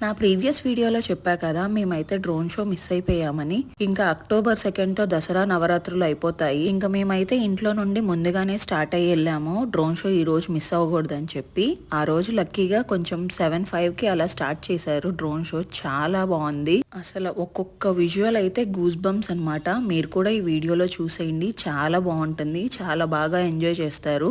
నా ప్రీవియస్ వీడియోలో చెప్పా కదా, మేమైతే డ్రోన్ షో మిస్ అయిపోయామని. ఇంకా అక్టోబర్ 2తో దసరా నవరాత్రులు అయిపోతాయి. ఇంకా మేమైతే ఇంట్లో నుండి ముందుగానే స్టార్ట్ అయ్యి వెళ్ళాము, డ్రోన్ షో ఈ రోజు మిస్ అవ్వకూడదని చెప్పి. ఆ రోజు లక్కీగా కొంచెం 7:05కి అలా స్టార్ట్ చేశారు డ్రోన్ షో. చాలా బాగుంది అసలు. ఒక్కొక్క విజువల్ అయితే గూస్ బంప్స్ అనమాట. మీరు కూడా ఈ వీడియోలో చూసేయండి, చాలా బాగుంటుంది, చాలా బాగా ఎంజాయ్ చేస్తారు.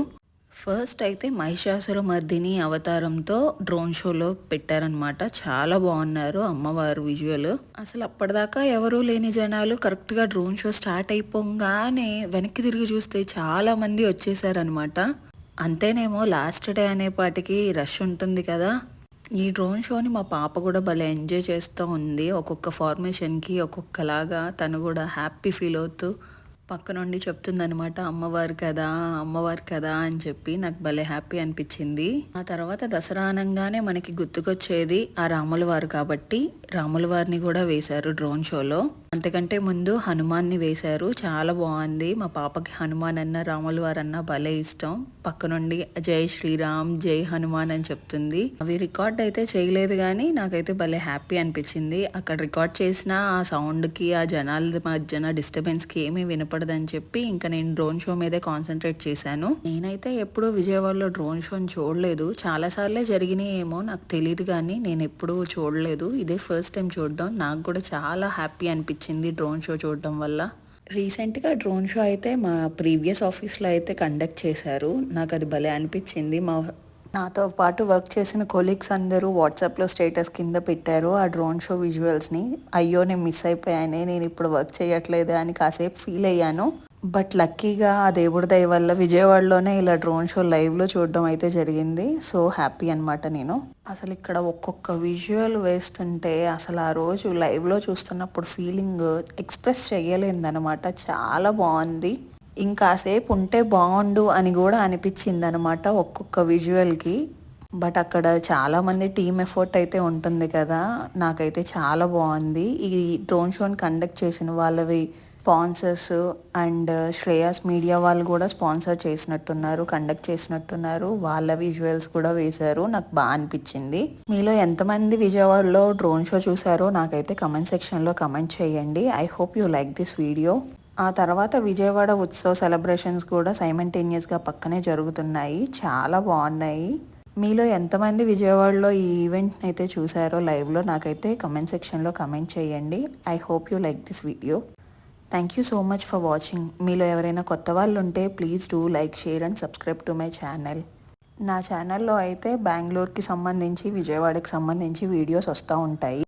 ఫస్ట్ అయితే మహిషాసురమర్దిని అవతారంతో డ్రోన్ షోలో పెట్టారనమాట. చాలా బాగున్నారు అమ్మవారు విజువల్. అసలు అప్పటిదాకా ఎవరూ లేని జనాలు కరెక్ట్గా డ్రోన్ షో స్టార్ట్ అయిపోగానే వెనక్కి తిరిగి చూస్తే చాలా మంది వచ్చేసారనమాట. అంతేనేమో లాస్ట్ డే అనేపాటికి రష్ ఉంటుంది కదా. ఈ డ్రోన్ షోని మా పాప కూడా భలే ఎంజాయ్ చేస్తూ ఉంది. ఒక్కొక్క ఫార్మేషన్కి ఒక్కొక్కలాగా తను కూడా హ్యాపీ ఫీల్ అవుతూ పక్క నుండి చెప్తుందనమాట, అమ్మవారు కదా అమ్మవారు కదా అని చెప్పి. నాకు భలే హ్యాపీ అనిపించింది. ఆ తర్వాత దసరా అనగానే మనకి గుర్తుకొచ్చేది ఆ రాముల వారు కాబట్టి రాముల వారిని కూడా వేశారు డ్రోన్ షోలో. అంతకంటే ముందు హనుమాన్ని వేశారు, చాలా బాగుంది. మా పాపకి హనుమాన్ అన్న రాముల వారు అన్న భలే ఇష్టం. పక్క నుండి జై శ్రీరామ్ జై హనుమాన్ అని చెప్తుంది. అవి రికార్డ్ అయితే చేయలేదు కానీ నాకైతే భలే హ్యాపీ అనిపించింది. అక్కడ రికార్డ్ చేసిన ఆ సౌండ్కి ఆ జనాల మధ్యన డిస్టర్బెన్స్కి ఏమీ వినపడదని చెప్పి ఇంకా నేను డ్రోన్ షో మీదే కాన్సన్ట్రేట్ చేశాను. నేనైతే ఎప్పుడూ విజయవాడలో డ్రోన్ షోని చూడలేదు. చాలాసార్లే జరిగినాయి ఏమో నాకు తెలియదు, కానీ నేను ఎప్పుడూ చూడలేదు. ఇదే ఫస్ట్ టైం చూడడం. నాకు కూడా చాలా హ్యాపీ అనిపించింది డ్రోన్ షో చూడడం వల్ల. రీసెంట్గా డ్రోన్ షో అయితే మా ప్రీవియస్ ఆఫీస్లో అయితే కండక్ట్ చేశారు. నాకు అది భలే అనిపించింది. నాతో పాటు వర్క్ చేసిన కొలీగ్స్ అందరూ వాట్సాప్లో స్టేటస్ కింద పెట్టారు ఆ డ్రోన్ షో విజువల్స్ని. అయ్యో నేను మిస్ అయిపోయానే, నేను ఇప్పుడు వర్క్ చేయట్లేదే అని కాసేపు ఫీల్ అయ్యాను. బట్ లక్కీగా ఆ దేవుడి దయ వల్ల విజయవాడలోనే ఇలా డ్రోన్ షో లైవ్లో చూడడం అయితే జరిగింది. సో హ్యాపీ అనమాట నేను. అసలు ఇక్కడ ఒక్కొక్క విజువల్ వేస్తుంటే అసలు ఆ రోజు లైవ్లో చూస్తున్నప్పుడు ఫీలింగ్ ఎక్స్ప్రెస్ చేయలేదన్నమాట. చాలా బాగుంది. ఇంకాసేపు ఉంటే బాగుండు అని కూడా అనిపించింది అనమాట ఒక్కొక్క విజువల్కి. బట్ అక్కడ చాలామంది టీమ్ ఎఫర్ట్ అయితే ఉంటుంది కదా. నాకైతే చాలా బాగుంది. ఈ డ్రోన్ షోని కండక్ట్ చేసిన వాళ్ళవి స్పాన్సర్స్ అండ్ శ్రేయాస్ మీడియా వాళ్ళు కూడా స్పాన్సర్ చేసినట్టున్నారు, కండక్ట్ చేసినట్టున్నారు. వాళ్ళ విజువల్స్ కూడా వేశారు. నాకు బాగా అనిపించింది. మీలో ఎంతమంది విజయవాడలో డ్రోన్ షో చూసారో నాకైతే కమెంట్ సెక్షన్లో కమెంట్ చేయండి. I hope you like this video. ఆ తర్వాత విజయవాడ ఉత్సవ్ సెలబ్రేషన్స్ కూడా సైమల్టేనియస్గా పక్కనే జరుగుతున్నాయి. చాలా బాగున్నాయి. మీలో ఎంతమంది విజయవాడలో ఈ ఈవెంట్ని అయితే చూసారో లైవ్లో నాకైతే కమెంట్ సెక్షన్లో కమెంట్ చేయండి. I hope you like this video. Thank you so much for watching. మీలో ఎవరైనా కొత్త వాళ్ళు ఉంటే please do like, share and subscribe to my channel. నా ఛానల్లో అయితే బెంగళూరుకి సంబంధించి విజయవాడకి సంబంధించి వీడియోస్ వస్తూ ఉంటాయి.